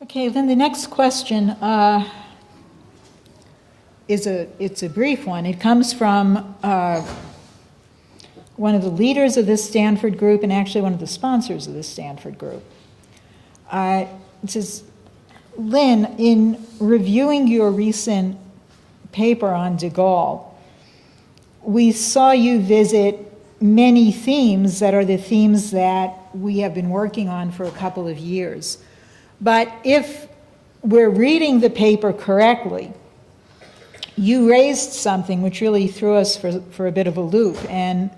Okay, then the next question it's a brief one. It comes from one of the leaders of this Stanford group and actually one of the sponsors of this Stanford group. It says, Lynn, in reviewing your recent paper on DeGaulle, we saw you visit many themes that are the themes that we have been working on for a couple of years. But if we're reading the paper correctly, you raised something which really threw us for a bit of a loop, and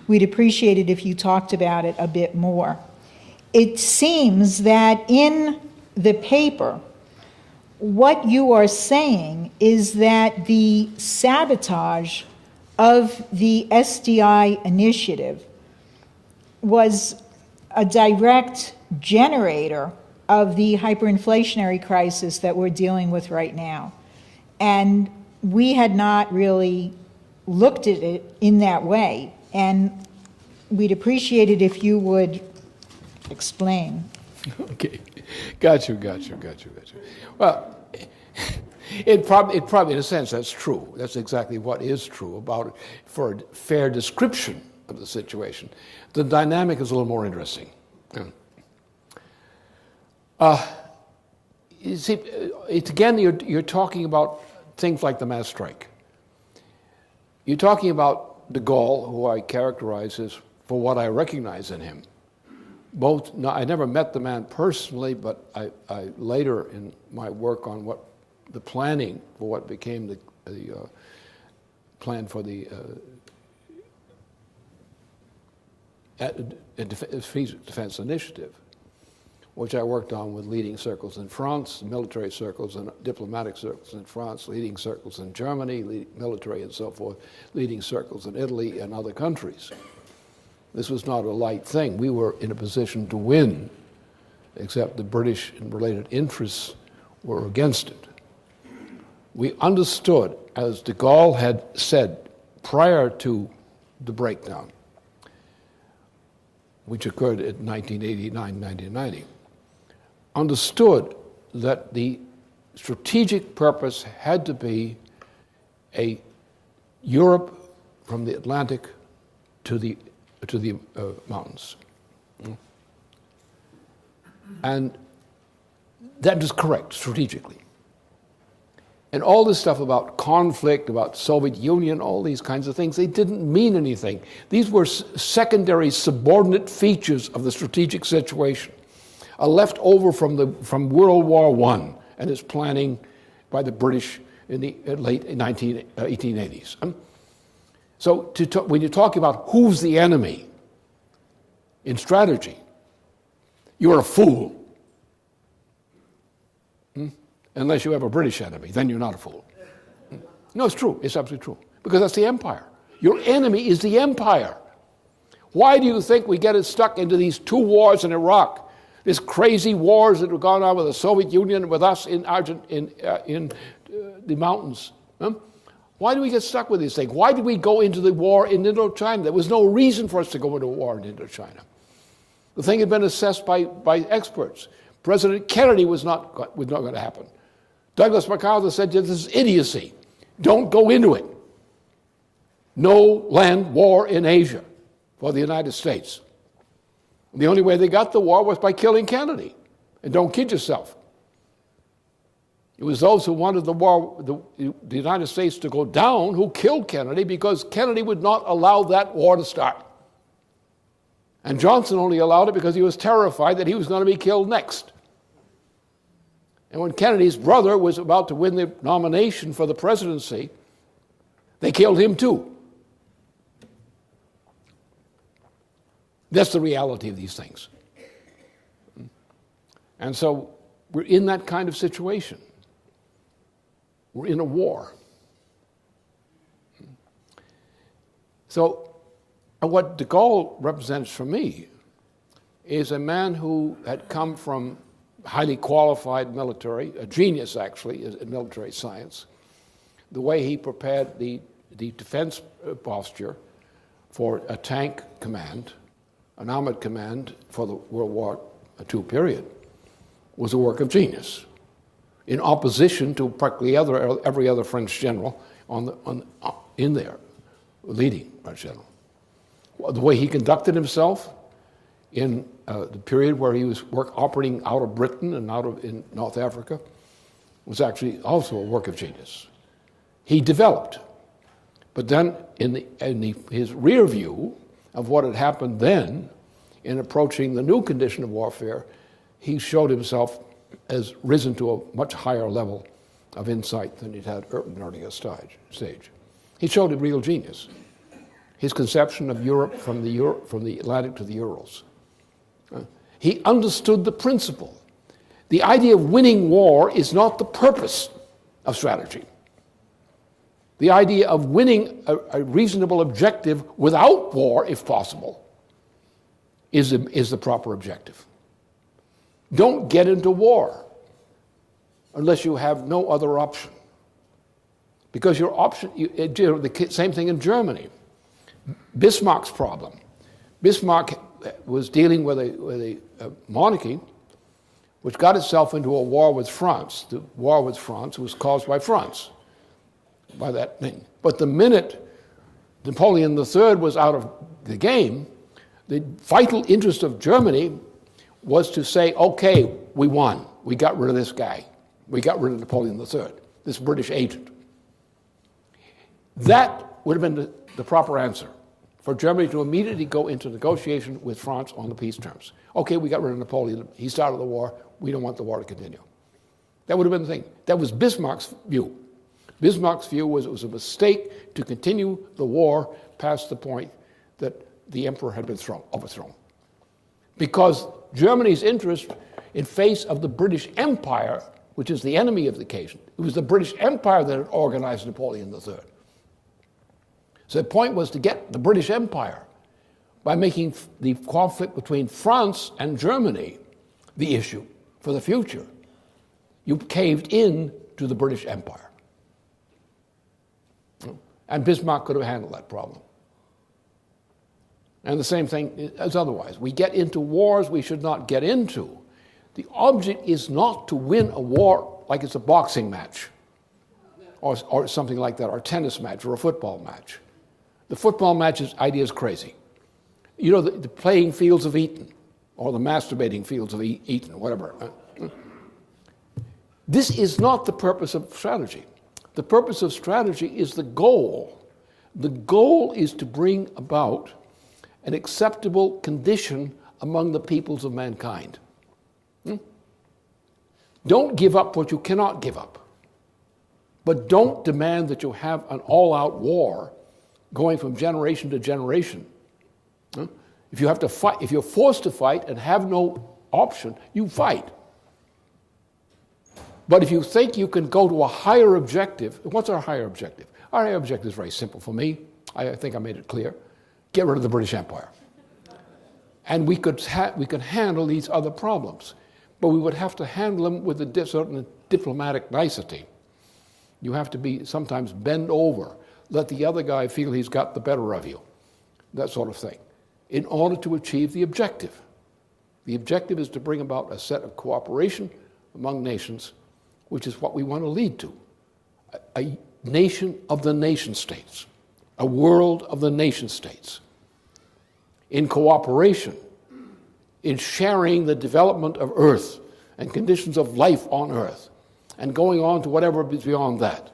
we'd appreciate it if you talked about it a bit more. It seems that in the paper, what you are saying is that the sabotage of the SDI initiative was a direct generator of the hyperinflationary crisis that we're dealing with right now. And we had not really looked at it in that way, and we'd appreciate it if you would explain. Okay, got you. Well, it probably, in a sense, that's true. That's exactly what is true about it. For a fair description of the situation, the dynamic is a little more interesting. You see, again, you're talking about things like the mass strike. You're talking about DeGaulle, who I characterize as, for what I recognize in him, I never met the man personally, but I later in my work on the planning for what became the plan for the defense initiative, which I worked on with leading circles in France, military circles and diplomatic circles in France, leading circles in Germany, military and so forth, leading circles in Italy and other countries. This was not a light thing. We were in a position to win, except the British and related interests were against it. We understood, as de Gaulle had said prior to the breakdown, which occurred in 1989, 1990, understood that the strategic purpose had to be a Europe from the Atlantic to the mountains. And that is correct strategically. And all this stuff about conflict, about Soviet Union, all these kinds of things, they didn't mean anything. These were secondary, subordinate features of the strategic situation, a leftover from World War I and its planning by the British in the late 1880s. So when you talk about who's the enemy in strategy, you're a fool. Unless you have a British enemy, then you're not a fool. No, it's true. It's absolutely true. Because that's the empire. Your enemy is the empire. Why do you think we get stuck into these two wars in Iraq? These crazy wars that have gone on with the Soviet Union and with us in the mountains. Why do we get stuck with these things? Why did we go into the war in Indochina? There was no reason for us to go into a war in Indochina. The thing had been assessed by experts. President Kennedy was not going to happen. Douglas MacArthur said, this is idiocy. Don't go into it. No land war in Asia for the United States. The only way they got the war was by killing Kennedy. And don't kid yourself. It was those who wanted the war, the United States to go down, who killed Kennedy because Kennedy would not allow that war to start. And Johnson only allowed it because he was terrified that he was going to be killed next. And when Kennedy's brother was about to win the nomination for the presidency, they killed him too. That's the reality of these things. And so we're in that kind of situation. We're in a war. So what de Gaulle represents for me is a man who had come from highly qualified military, a genius actually in military science, the way he prepared the defense posture for a tank command, an armored command for the World War II period, was a work of genius, in opposition to practically every other French general in there, leading French general. The way he conducted himself in the period where he was operating out of Britain and in North Africa was actually also a work of genius. He developed, but then his rear view of what had happened then in approaching the new condition of warfare, he showed himself as risen to a much higher level of insight than he'd had in an earlier stage. He showed a real genius. His conception of Europe from the Atlantic to the Urals. He understood the principle. The idea of winning war is not the purpose of strategy. The idea of winning a reasonable objective without war, if possible, is the proper objective. Don't get into war unless you have no other option. Because your option, the same thing in Germany. Bismarck's problem. Bismarck was dealing with a monarchy which got itself into a war with France. The war with France was caused by France, by that thing. But the minute Napoleon III was out of the game, the vital interest of Germany was to say, okay, we won. We got rid of this guy. We got rid of Napoleon III, this British agent. That would have been the proper answer for Germany to immediately go into negotiation with France on the peace terms. Okay, we got rid of Napoleon. He started the war. We don't want the war to continue. That would have been the thing. That was Bismarck's view. Bismarck's view was it was a mistake to continue the war past the point that the emperor had been overthrown. Because Germany's interest in face of the British Empire, which is the enemy of the occasion, it was the British Empire that had organized Napoleon III. So the point was to get the British Empire by making the conflict between France and Germany the issue for the future. You caved in to the British Empire. And Bismarck could have handled that problem. And the same thing as otherwise. We get into wars we should not get into. The object is not to win a war like it's a boxing match or something like that, or a tennis match or a football match. The football match's idea is crazy. You know, the playing fields of Eton, or the masturbating fields of Eton, whatever. This is not the purpose of strategy. The purpose of strategy is the goal. The goal is to bring about an acceptable condition among the peoples of mankind. Don't give up what you cannot give up. But don't demand that you have an all-out war going from generation to generation. If you have to fight, if you're forced to fight and have no option, you fight. But if you think you can go to a higher objective, what's our higher objective? Our higher objective is very simple for me. I think I made it clear. Get rid of the British Empire. And we could handle these other problems, but we would have to handle them with a certain diplomatic nicety. You have to be sometimes bend over, let the other guy feel he's got the better of you, that sort of thing, in order to achieve the objective. The objective is to bring about a set of cooperation among nations, which is what we want to lead to. A nation of the nation states, a world of the nation states, in cooperation, in sharing the development of Earth and conditions of life on Earth, and going on to whatever is beyond that.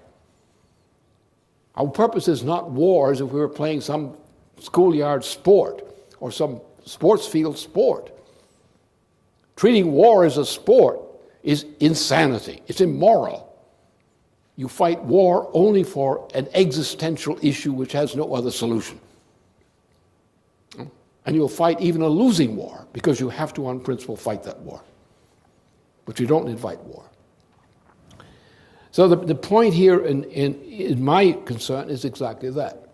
Our purpose is not wars if we were playing some schoolyard sport or some sports field sport. Treating war as a sport is insanity. It's immoral. You fight war only for an existential issue which has no other solution. And you'll fight even a losing war because you have to, on principle, fight that war. But you don't invite war. So the point here in my concern is exactly that.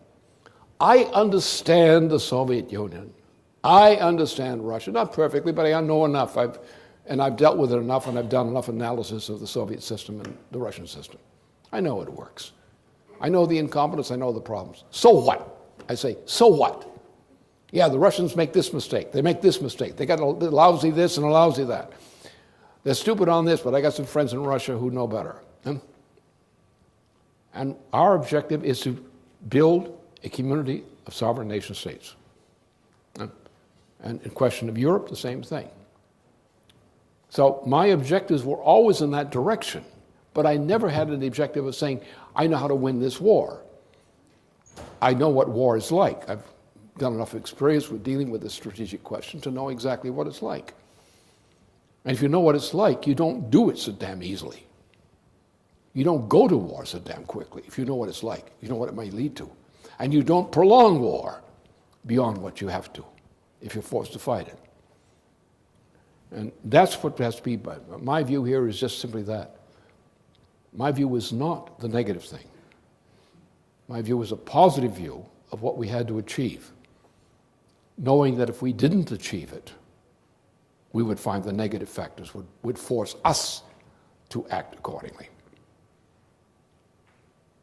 I understand the Soviet Union. I understand Russia, not perfectly, but I know enough. I've dealt with it enough, and I've done enough analysis of the Soviet system and the Russian system. I know it works. I know the incompetence, I know the problems. So what? I say, so what? Yeah, the Russians make this mistake. They make this mistake. They got a lousy this and a lousy that. They're stupid on this, but I got some friends in Russia who know better. And our objective is to build a community of sovereign nation states. And in question of Europe, the same thing. So my objectives were always in that direction, but I never had the objective of saying, I know how to win this war. I know what war is like. I've done enough experience with dealing with this strategic question to know exactly what it's like. And if you know what it's like, you don't do it so damn easily. You don't go to war so damn quickly if you know what it's like. You know what it might lead to. And you don't prolong war beyond what you have to if you're forced to fight it. And that's what has to be. My view here is just simply that. My view is not the negative thing. My view is a positive view of what we had to achieve, knowing that if we didn't achieve it, we would find the negative factors would force us to act accordingly.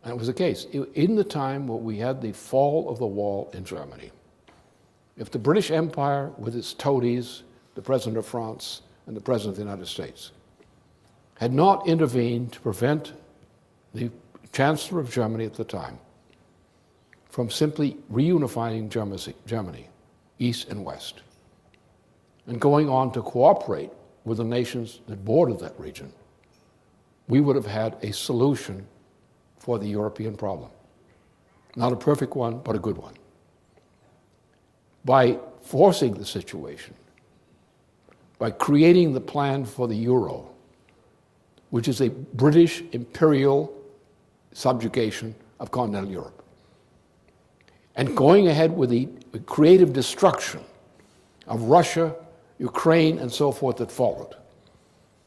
And it was the case. In the time where we had the fall of the wall in Germany, if the British Empire, with its toadies, the President of France and the President of the United States, had not intervened to prevent the Chancellor of Germany at the time from simply reunifying Germany, East and West, and going on to cooperate with the nations that bordered that region, we would have had a solution for the European problem. Not a perfect one, but a good one. By forcing the situation, by creating the plan for the euro, which is a British imperial subjugation of continental Europe, and going ahead with the creative destruction of Russia, Ukraine, and so forth that followed,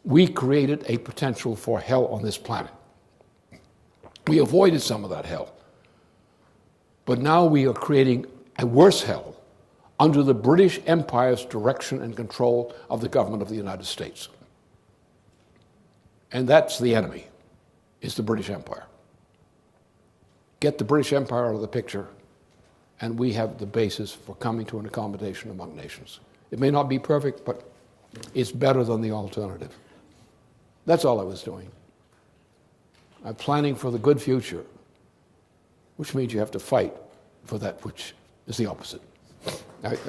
we created a potential for hell on this planet. We avoided some of that hell. But now we are creating a worse hell under the British Empire's direction and control of the government of the United States. And that's the enemy, is the British Empire. Get the British Empire out of the picture, and we have the basis for coming to an accommodation among nations. It may not be perfect, but it's better than the alternative. That's all I was doing. I'm planning for the good future, which means you have to fight for that which is the opposite. All right.